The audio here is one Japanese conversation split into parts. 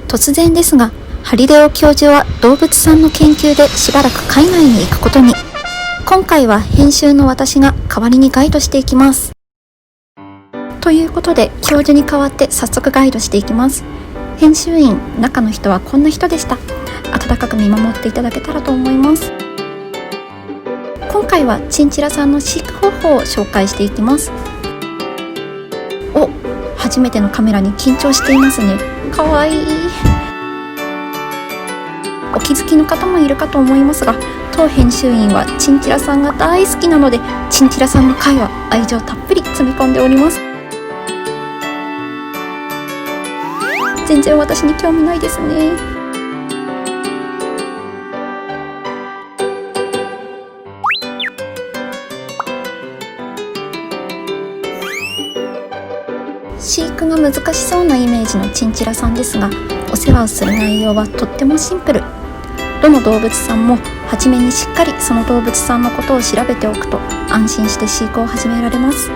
突然ですが、ハリデオ教授は動物さんの研究でしばらく海外に行くことに。今回は編集の私が代わりにガイドしていきます。ということで、教授に代わって早速ガイドしていきます。編集員、中の人はこんな人でした。温かく見守っていただけたらと思います。今回はチンチラさんの飼育方法を紹介していきます。初めてのカメラに緊張していますね。かわいい。お気づきの方もいるかと思いますが、当編集員はチンチラさんが大好きなので、チンチラさんの回は愛情たっぷり詰め込んでおります。全然私に興味ないですね。飼育が難しそうなイメージのチンチラさんですが、お世話をする内容はとってもシンプル。どの動物さんも初めにしっかりその動物さんのことを調べておくと安心して飼育を始められます。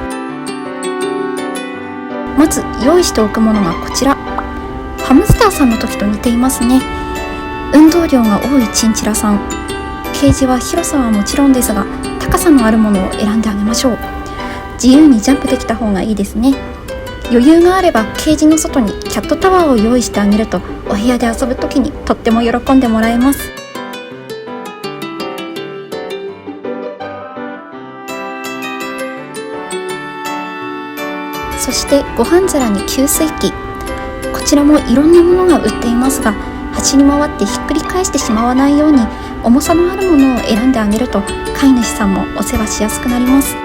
まず用意しておくものがこちら。ハムスターさんの時と似ていますね。運動量が多いチンチラさん。ケージは広さはもちろんですが、高さのあるものを選んであげましょう。自由にジャンプできた方がいいですね。余裕があればケージの外にキャットタワーを用意してあげると、お部屋で遊ぶときにとっても喜んでもらえます。そしてご飯皿に給水器。こちらもいろんなものが売っていますが、走り回ってひっくり返してしまわないように重さのあるものを選んであげると、飼い主さんもお世話しやすくなります。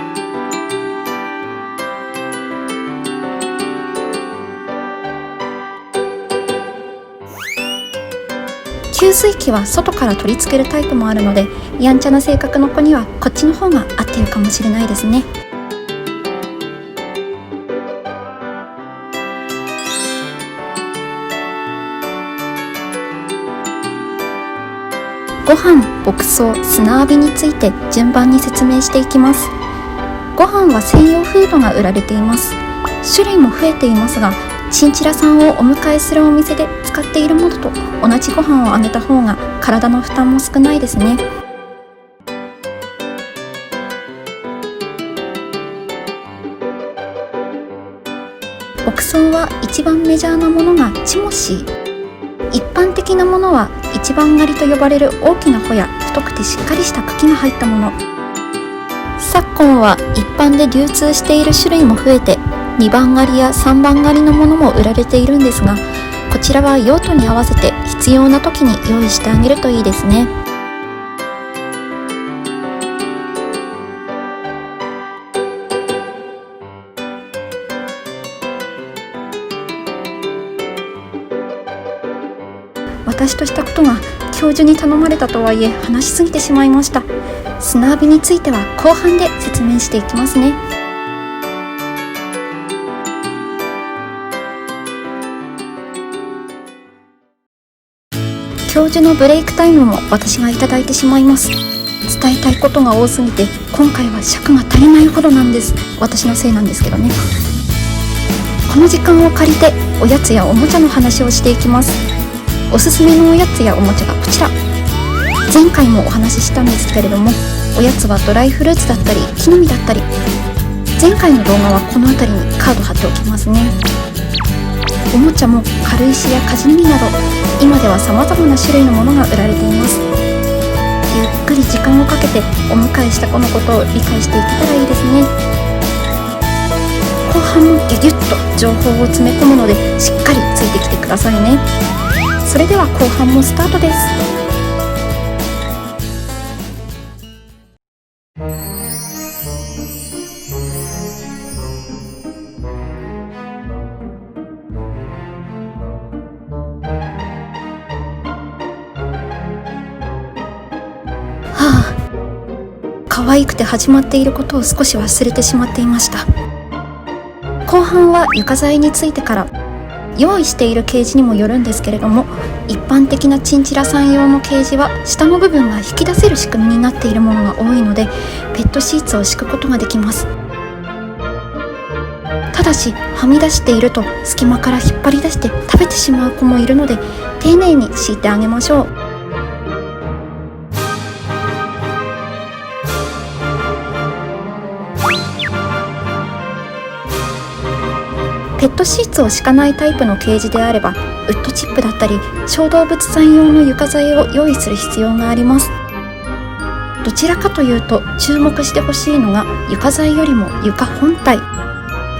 給水器は外から取り付けるタイプもあるので、やんちゃな性格の子にはこっちの方が合っているかもしれないですね。ご飯、牧草、砂浴びについて順番に説明していきます。ご飯は専用フードが売られています。種類も増えていますが、チンチラさんをお迎えするお店で使っているものと同じご飯をあげた方が体の負担も少ないですね。牧草は一番メジャーなものがチモシー。一般的なものは一番狩りと呼ばれる大きな穂や太くてしっかりした茎が入ったもの。昨今は一般で流通している種類も増えて、2番狩りや3番狩りのものも売られているんですが、こちらは用途に合わせて必要な時に用意してあげるといいですね。私としたことが教授に頼まれたとはいえ、話しすぎてしまいました。砂浴びについては後半で説明していきますね。教授のブレイクタイムも私がいただいてしまいます。伝えたいことが多すぎて、今回は尺が足りないほどなんです。私のせいなんですけどね。この時間を借りておやつやおもちゃの話をしていきます。おすすめのおやつやおもちゃがこちら。前回もお話ししたんですけれども、おやつはドライフルーツだったり木の実だったり。前回の動画はこの辺りにカード貼っておきますね。おもちゃも軽石やカジノギなど、今では様々な種類のものが売られています。ゆっくり時間をかけてお迎えした子のことを理解していけたらいいですね。後半もギュギュッと情報を詰め込むので、しっかりついてきてくださいね。それでは後半もスタートです。可愛くて始まっていることを少し忘れてしまっていました。後半は床材についてから。用意しているケージにもよるんですけれども、一般的なチンチラさん用のケージは下の部分が引き出せる仕組みになっているものが多いので、ペットシーツを敷くことができます。ただしはみ出していると隙間から引っ張り出して食べてしまう子もいるので、丁寧に敷いてあげましょう。ペットシーツを敷かないタイプのケージであれば、ウッドチップだったり小動物さん用の床材を用意する必要があります。どちらかというと注目してほしいのが床材よりも床本体。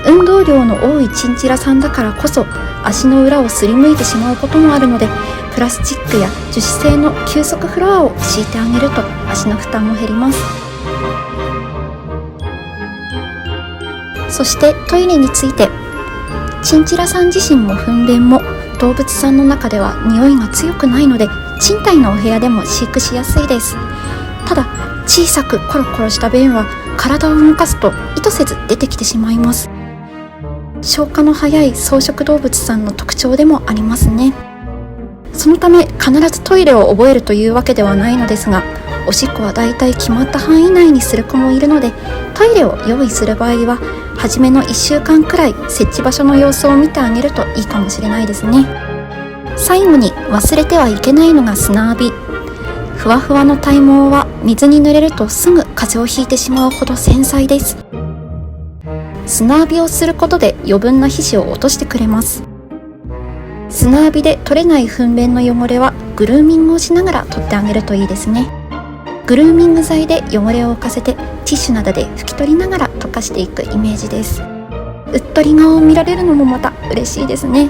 運動量の多いチンチラさんだからこそ足の裏をすりむいてしまうこともあるので、プラスチックや樹脂製の休息フロアを敷いてあげると足の負担も減ります。そしてトイレについて、チンチラさん自身も糞便も動物さんの中では匂いが強くないので、賃貸のお部屋でも飼育しやすいです。ただ小さくコロコロした便は体を動かすと意図せず出てきてしまいます。消化の早い草食動物さんの特徴でもありますね。そのため必ずトイレを覚えるというわけではないのですが、おしっこはだいたい決まった範囲内にする子もいるので、トイレを用意する場合は初めの1週間くらい設置場所の様子を見てあげるといいかもしれないですね。最後に忘れてはいけないのが砂浴び。ふわふわの体毛は水に濡れるとすぐ風邪をひいてしまうほど繊細です。砂浴びをすることで余分な皮脂を落としてくれます。砂浴びで取れない糞便の汚れはグルーミングをしながら取ってあげるといいですね。グルーミング剤で汚れを浮かせてティッシュなどで拭き取りながら溶かしていくイメージです。うっとり顔を見られるのもまた嬉しいですね。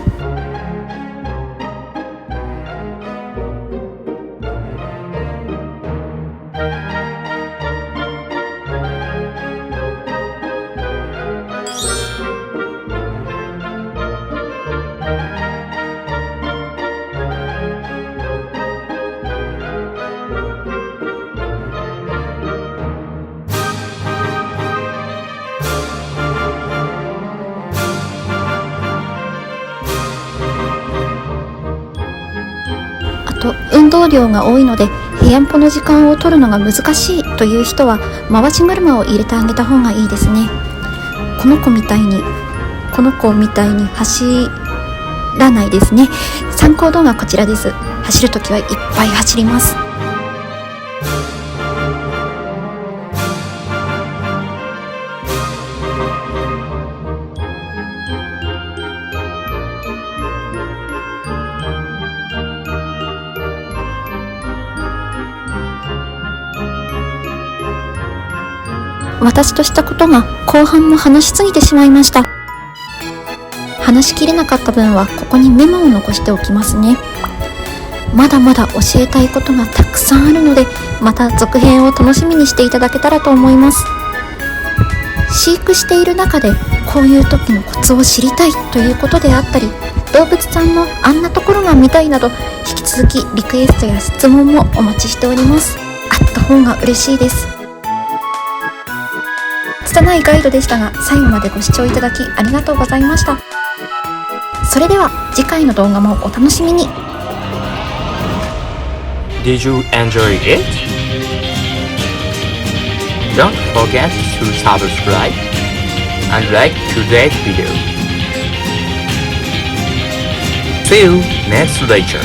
運動量が多いので部屋んぽの時間を取るのが難しいという人は回し車を入れてあげた方がいいですね。この子みたいに走らないですね。参考動画こちらです。走るときはいっぱい走ります。私としたことが後半も話しすぎてしまいました。話しきれなかった分はここにメモを残しておきますね。まだまだ教えたいことがたくさんあるので、また続編を楽しみにしていただけたらと思います。飼育している中でこういう時のコツを知りたいということであったり、動物さんのあんなところが見たいなど、引き続きリクエストや質問もお待ちしております。あった方が嬉しいです。拙いガイドでしたが、最後までご視聴いただきありがとうございました。それでは次回の動画もお楽しみに。 Did you enjoy it? Don't forget to subscribe and like today's video. See you next lecture.